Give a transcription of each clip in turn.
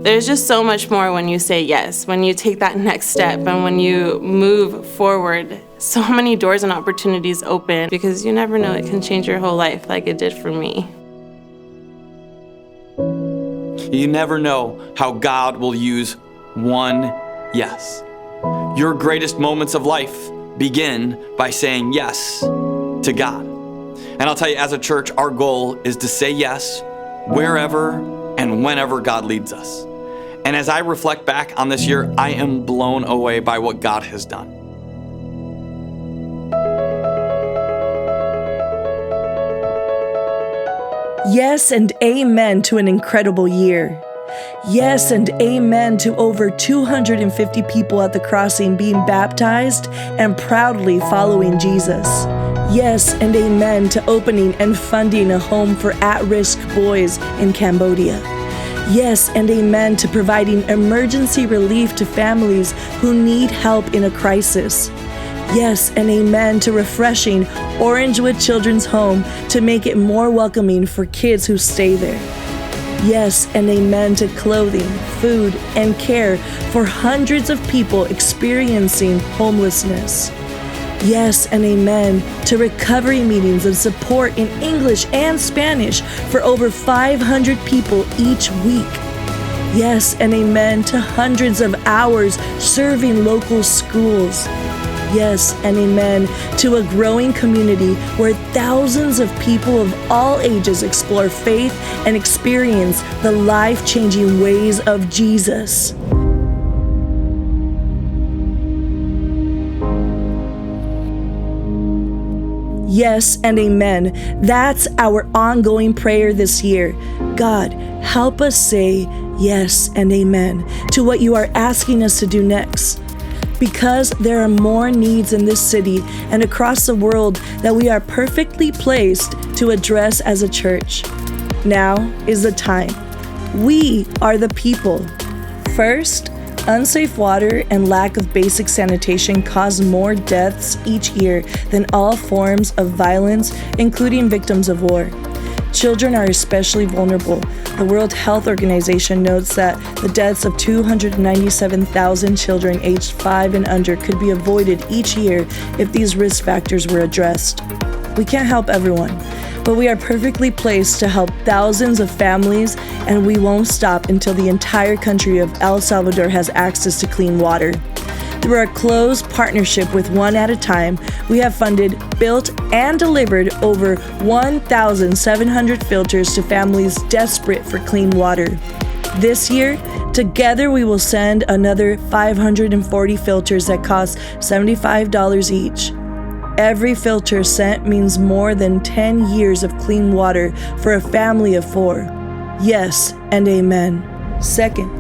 There's just so much more when you say yes, when you take that next step and when you move forward. So many doors and opportunities open because you never know, it can change your whole life like it did for me. You never know how God will use one yes. Your greatest moments of life begin by saying yes to God. And I'll tell you, as a church, our goal is to say yes wherever and whenever God leads us. And as I reflect back on this year, I am blown away by what God has done. Yes and amen to an incredible year. Yes and amen to over 250 people at the crossing being baptized and proudly following Jesus. Yes and amen to opening and funding a home for at-risk boys in Cambodia. Yes and amen to providing emergency relief to families who need help in a crisis. Yes and amen to refreshing Orangewood Children's Home to make it more welcoming for kids who stay there. Yes and amen to clothing, food, and care for hundreds of people experiencing homelessness. Yes and amen to recovery meetings and support in English and Spanish for over 500 people each week. Yes and amen to hundreds of hours serving local schools. Yes and amen to a growing community where thousands of people of all ages explore faith and experience the life-changing ways of Jesus. Yes and amen. That's our ongoing prayer this year. God, help us say yes and amen to what you are asking us to do next. Because there are more needs in this city and across the world that we are perfectly placed to address as a church. Now is the time. We are the people. First, unsafe water and lack of basic sanitation cause more deaths each year than all forms of violence, including victims of war. Children are especially vulnerable. The World Health Organization notes that the deaths of 297,000 children aged 5 and under could be avoided each year if these risk factors were addressed. We can't help everyone, but we are perfectly placed to help thousands of families, and we won't stop until the entire country of El Salvador has access to clean water. Through our close partnership with One at a Time, we have funded, built, and delivered over 1,700 filters to families desperate for clean water. This year, together we will send another 540 filters that cost $75 each. Every filter sent means more than 10 years of clean water for a family of 4. Yes and amen. Second,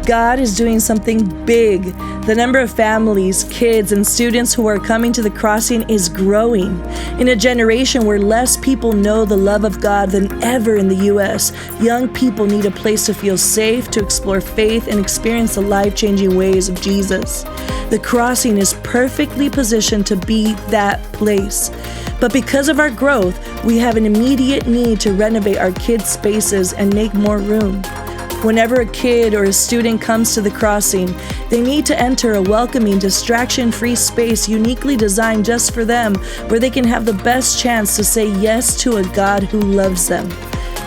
God is doing something big. The number of families, kids, and students who are coming to the crossing is growing. In a generation where less people know the love of God than ever in the U.S., young people need a place to feel safe, to explore faith, and experience the life-changing ways of Jesus. The crossing is perfectly positioned to be that place. But because of our growth, we have an immediate need to renovate our kids' spaces and make more room. Whenever a kid or a student comes to the crossing, they need to enter a welcoming, distraction-free space uniquely designed just for them, where they can have the best chance to say yes to a God who loves them.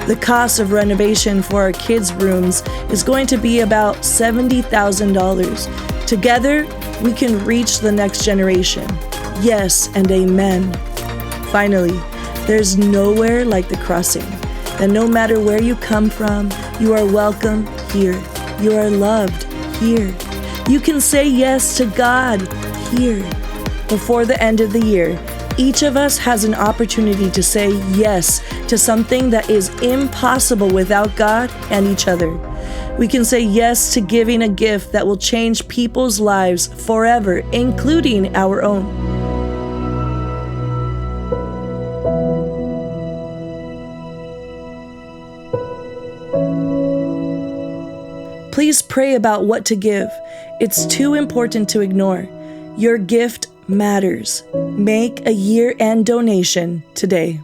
The cost of renovation for our kids' rooms is going to be about $70,000. Together, we can reach the next generation. Yes and amen. Finally, there's nowhere like the crossing. That no matter where you come from, you are welcome here. You are loved here. You can say yes to God here. Before the end of the year, each of us has an opportunity to say yes to something that is impossible without God and each other. We can say yes to giving a gift that will change people's lives forever, including our own. Please pray about what to give. It's too important to ignore. Your gift matters. Make a year-end donation today.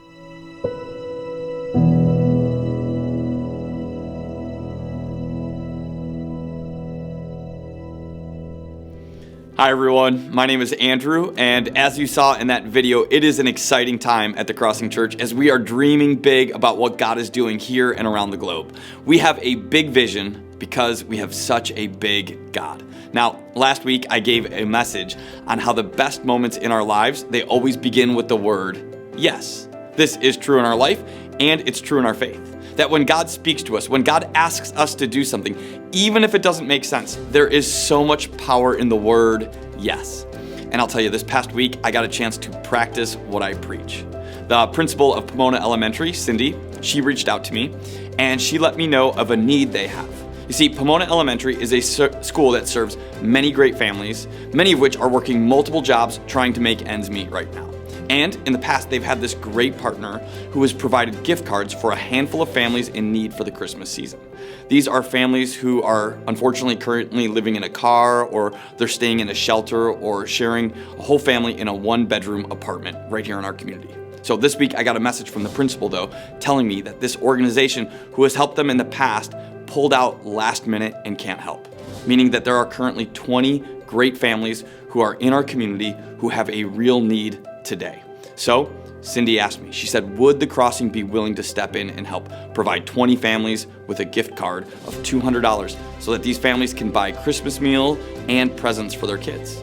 Hi everyone, my name is Andrew, and as you saw in that video, it is an exciting time at the Crossing Church as we are dreaming big about what God is doing here and around the globe. We have a big vision because we have such a big God. Now, last week I gave a message on how the best moments in our lives, they always begin with the word yes. This is true in our life and it's true in our faith. That when God speaks to us, when God asks us to do something, even if it doesn't make sense, there is so much power in the word yes. And I'll tell you, this past week, I got a chance to practice what I preach. The principal of Pomona Elementary, Cindy, she reached out to me and she let me know of a need they have. You see, Pomona Elementary is a school that serves many great families, many of which are working multiple jobs trying to make ends meet right now. And in the past, they've had this great partner who has provided gift cards for a handful of families in need for the Christmas season. These are families who are unfortunately currently living in a car, or they're staying in a shelter, or sharing a whole family in a one-bedroom apartment right here in our community. So this week, I got a message from the principal, though, telling me that this organization who has helped them in the past pulled out last minute and can't help, meaning that there are currently 20 great families who are in our community who have a real need today. So Cindy asked me, she said, would the Crossing be willing to step in and help provide 20 families with a gift card of $200 so that these families can buy Christmas meal and presents for their kids?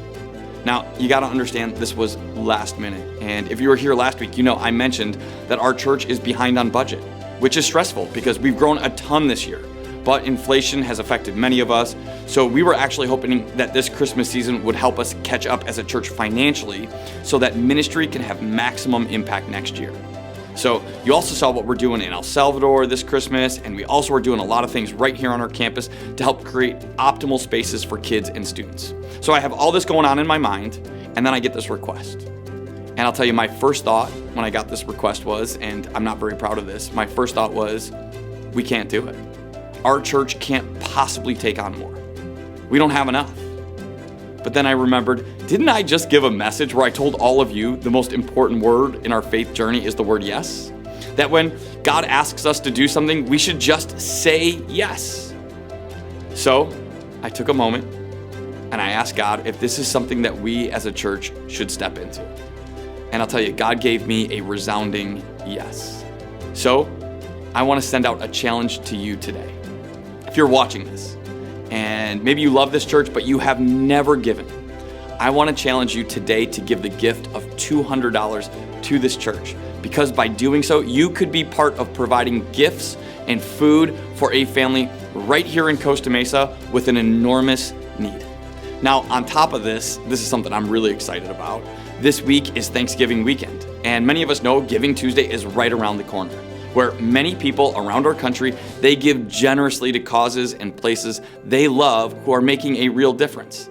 Now, you got to understand this was last minute. And if you were here last week, you know I mentioned that our church is behind on budget, which is stressful because we've grown a ton this year. But inflation has affected many of us. So we were actually hoping that this Christmas season would help us catch up as a church financially so that ministry can have maximum impact next year. So you also saw what we're doing in El Salvador this Christmas, and we also are doing a lot of things right here on our campus to help create optimal spaces for kids and students. So I have all this going on in my mind, and then I get this request. And I'll tell you, my first thought when I got this request was, and I'm not very proud of this, my first thought was, we can't do it. Our church can't possibly take on more. We don't have enough. But then I remembered, didn't I just give a message where I told all of you the most important word in our faith journey is the word yes? That when God asks us to do something, we should just say yes. So I took a moment and I asked God if this is something that we as a church should step into. And I'll tell you, God gave me a resounding yes. So I want to send out a challenge to you today. If you're watching this, and maybe you love this church, but you have never given, I want to challenge you today to give the gift of $200 to this church, because by doing so, you could be part of providing gifts and food for a family right here in Costa Mesa with an enormous need. Now, on top of this is something I'm really excited about. This week is Thanksgiving weekend, and many of us know Giving Tuesday is right around the corner, where many people around our country, they give generously to causes and places they love who are making a real difference.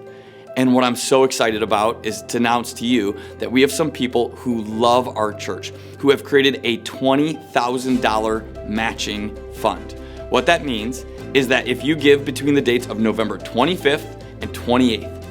And what I'm so excited about is to announce to you that we have some people who love our church, who have created a $20,000 matching fund. What that means is that if you give between the dates of November 25th and 28th,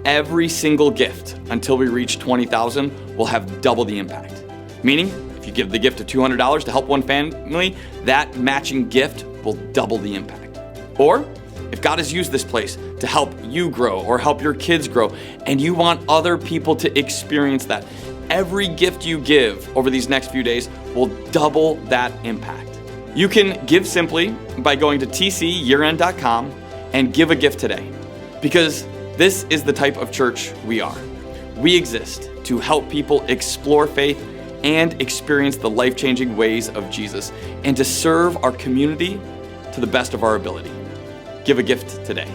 every single gift until we reach 20,000 will have double the impact. Meaning, if you give the gift of $200 to help one family, that matching gift will double the impact. Or if God has used this place to help you grow or help your kids grow, and you want other people to experience that, every gift you give over these next few days will double that impact. You can give simply by going to tcyearend.com and give a gift today, because this is the type of church we are. We exist to help people explore faith and experience the life-changing ways of Jesus, and to serve our community to the best of our ability. Give a gift today.